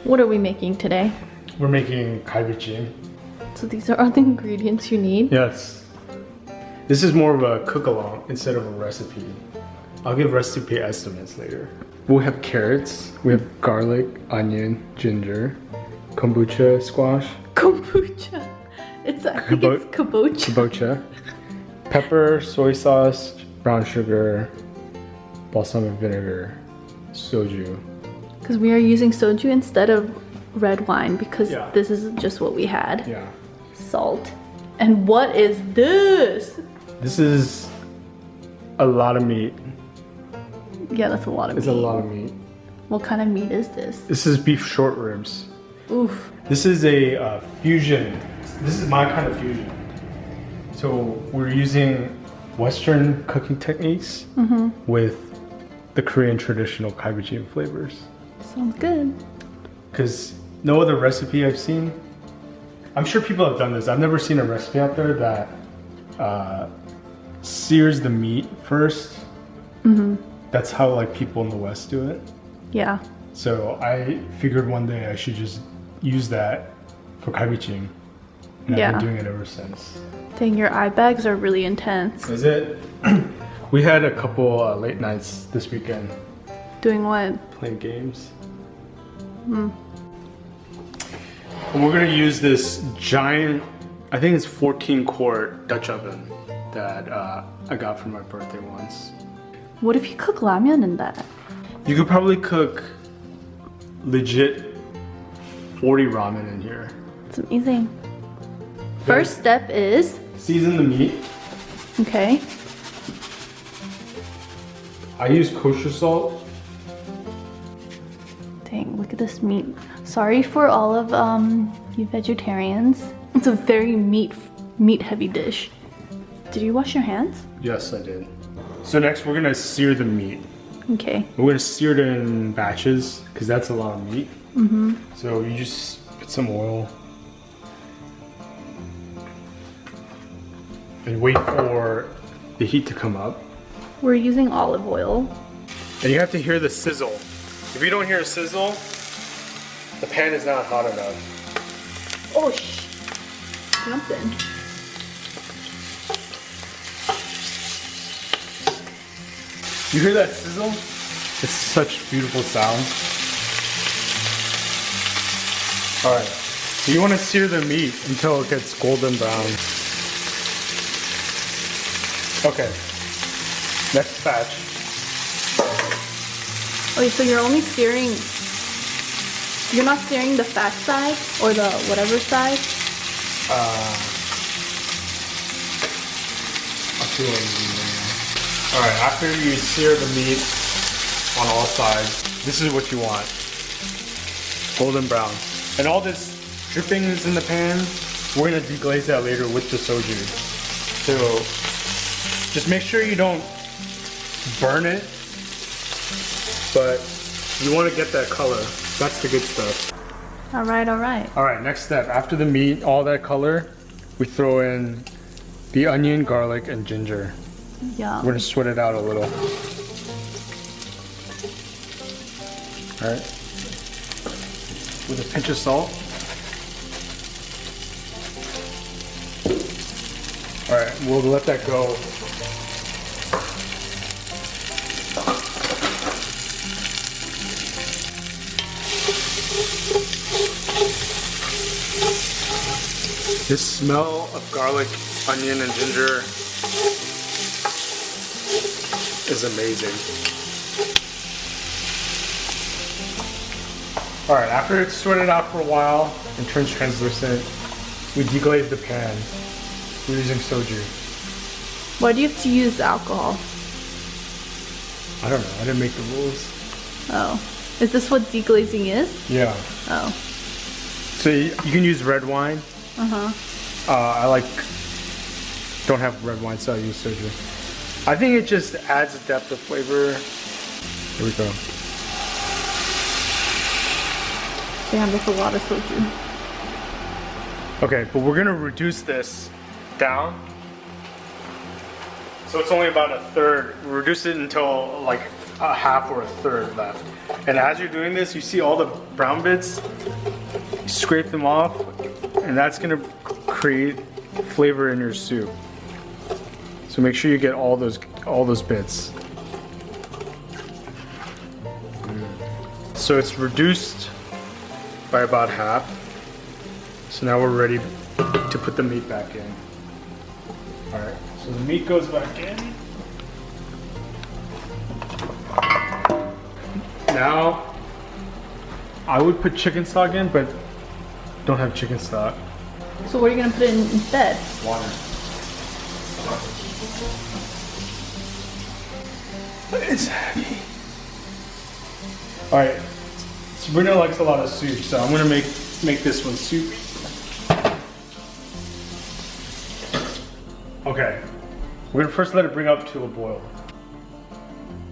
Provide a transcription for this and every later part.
What are we making today? We're making kalbi-jjeem. So these are all the ingredients you need? Yes. This is more of a cook-along instead of a recipe. I'll give recipe estimates later. We'll have carrots, we have garlic, onion, ginger, kombucha squash. Kombucha. I think it's kabocha. Kabocha. Pepper, soy sauce, brown sugar, balsamic vinegar, soju. Because we are using soju instead of red wine because Yeah. this is just what we had. Yeah. Salt. And what is this? This is a lot of meat. Yeah, that's a lot of It's meat. a lot of meat. What kind of meat is this? This is beef short ribs. Oof. This is a fusion. This is my kind of fusion. So we're using Western cooking techniques with the Korean traditional kalbi-jjeem flavors. Sounds good. Because no other recipe I've seen, I'm sure people have done this. I've never seen a recipe out there that sears the meat first. That's how like people in the West do it. Yeah. So I figured one day I should just use that for kalbi-jjeem. And Yeah. I've been doing it ever since. Dang, your eye bags are really intense. Is it? We had a couple late nights this weekend Doing what? playing games. And we're gonna use this giant, I think it's 14 quart Dutch oven that I got for my birthday once. What if you cook ramyun in that? You could probably cook legit 40 ramen in here. It's amazing. First step is, Season the meat. okay, I use kosher salt. dang, look at this meat. Sorry for all of you vegetarians. It's a very meat heavy dish. Did you wash your hands? Yes, I did. So next we're gonna sear the meat. Okay. We're gonna sear it in batches because that's a lot of meat. So you just put some oil and wait for the heat to come up. We're using olive oil. And you have to hear the sizzle. If you don't hear a sizzle, the pan is not hot enough. Oh, jumped in. You hear that sizzle? It's such beautiful sound. Alright, so you want to sear the meat until it gets golden brown. Okay, next batch. Okay, so you're only searing, you're not searing the fat side or the whatever side? I'll see what you mean there. Alright, after you sear the meat on all sides, this is what you want. Golden brown. And all this drippings in the pan, we're gonna deglaze that later with the soju. So just make sure you don't burn it, but you want to get that color. That's the good stuff. Alright, alright. Alright, next step. After the meat, all that color, we throw in the onion, garlic, and ginger. Yeah. We're gonna sweat it out a little. Alright. With a pinch of salt. Alright, we'll let that go. This smell of garlic, onion, and ginger is amazing. Alright, after it's sweated out for a while and turns translucent, we deglaze the pan. We're using soju. Why do you have to use alcohol? I don't know, I didn't make the rules. Oh. Is this what deglazing is? Yeah. Oh. So you can use red wine. I don't have red wine, so I use soju. I think it just adds a depth of flavor. Here we go. Damn, that's a lot of soju. Okay, but we're gonna reduce this down. So it's only about a third. Reduce it until like a half or a third left. And as you're doing this, you see all the brown bits, you scrape them off, and that's gonna create flavor in your soup. So make sure you get all those bits. So it's reduced by about half. So now we're ready to put the meat back in. All right, so the meat goes back in. Now, I would put chicken stock in, but don't have chicken stock. So what are you gonna put in instead? Water. It's heavy. All right, Sabrina likes a lot of soup, so I'm gonna make this one soup. Okay, we're gonna first let it bring up to a boil.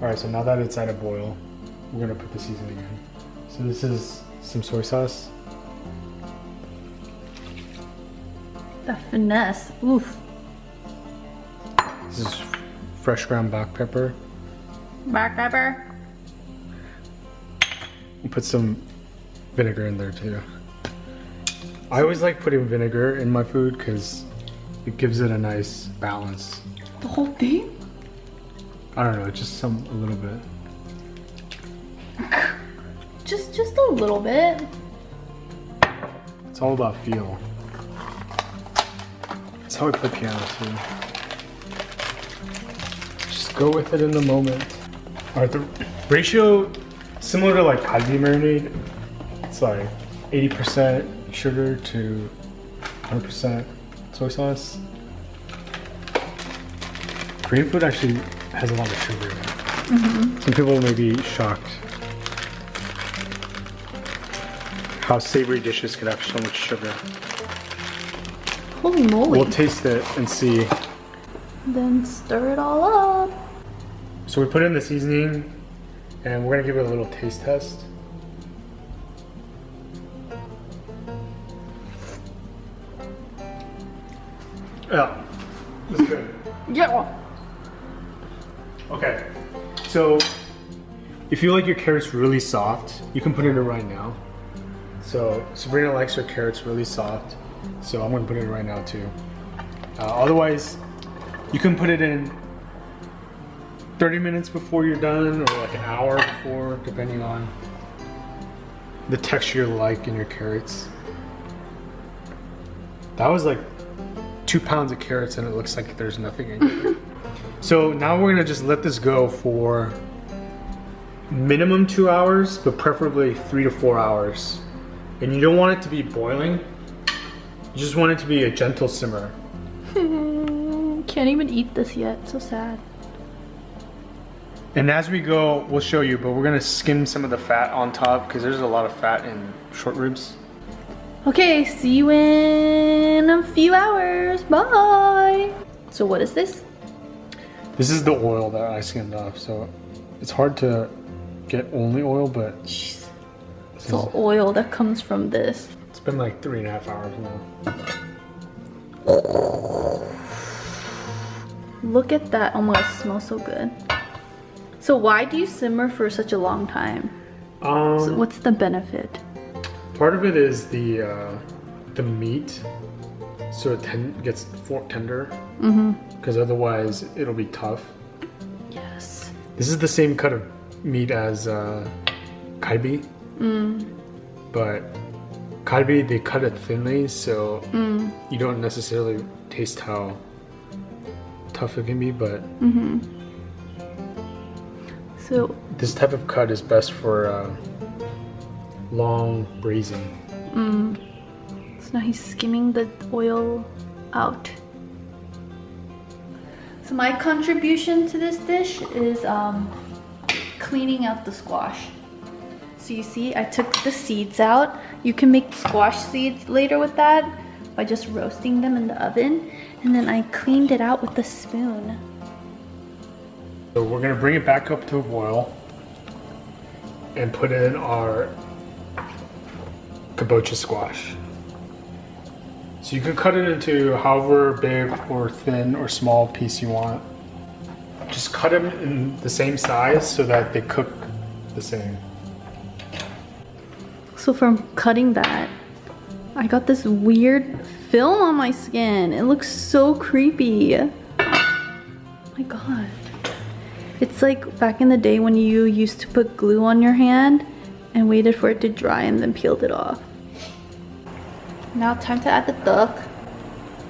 All right, so now that it's at a boil, we're gonna put the seasoning in. So this is some soy sauce. That finesse. Oof. This is fresh ground black pepper. Black pepper. We'll put some vinegar in there too. I always like putting vinegar in my food because it gives it a nice balance. The whole thing? I don't know, just a little bit. Just a little bit. It's all about feel. That's how I play piano too. Just go with it in the moment. All right, the ratio, similar to like kalbi marinade, it's like 80% sugar to 100% soy sauce. Korean food actually has a lot of sugar in it. Mm-hmm. Some people may be shocked how savory dishes can have so much sugar. Holy moly. We'll taste it and see. Then stir it all up. So we put in the seasoning and we're gonna give it a little taste test. Yeah, that's good. Yeah. Okay, so if you like your carrots really soft, you can put it in right now. So Sabrina likes her carrots really soft, so I'm gonna put it in right now too. Otherwise, you can put it in 30 minutes before you're done, or like an hour before, depending on the texture you like in your carrots. That was like 2 pounds of carrots and it looks like there's nothing in it. So now we're gonna just let this go for minimum 2 hours, but preferably 3 to 4 hours. And you don't want it to be boiling. You just want it to be a gentle simmer. Can't even eat this yet, so sad. And as we go, we'll show you, but we're gonna skim some of the fat on top because there's a lot of fat in short ribs. Okay, see you in a few hours. Bye. So what is this? This is the oil that I skimmed off, so it's hard to get only oil, but Jeez. It's all oil that comes from this. it's been like 3.5 hours now. Look at that. Oh my god, it smells so good. So why do you simmer for such a long time? So what's the benefit? Part of it is the meat, so it gets tender. Because otherwise it'll be tough. Yes. This is the same cut of meat as kalbi, but kalbi they cut it thinly, so you don't necessarily taste how tough it can be. But So this type of cut is best for long braising. So now he's skimming the oil out. So my contribution to this dish is cleaning out the squash. So you see, I took the seeds out. You can make squash seeds later with that by just roasting them in the oven. And then I cleaned it out with a spoon. So we're gonna bring it back up to a boil and put in our kabocha squash. So you can cut it into however big or thin or small piece you want. just cut them in the same size so that they cook the same. So from cutting that, I got this weird film on my skin. It looks so creepy. Oh my god. It's like back in the day when you used to put glue on your hand and waited for it to dry and then peeled it off. Now time to add the duck.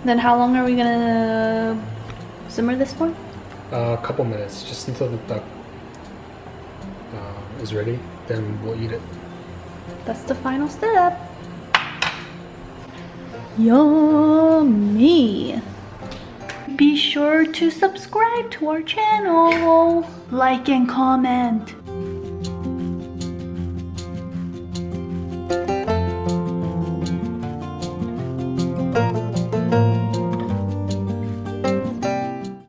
Then how long are we gonna simmer this for? A couple minutes, just until the duck is ready. Then we'll eat it. That's the final step. Yummy! Be sure to subscribe to our channel. Like and comment.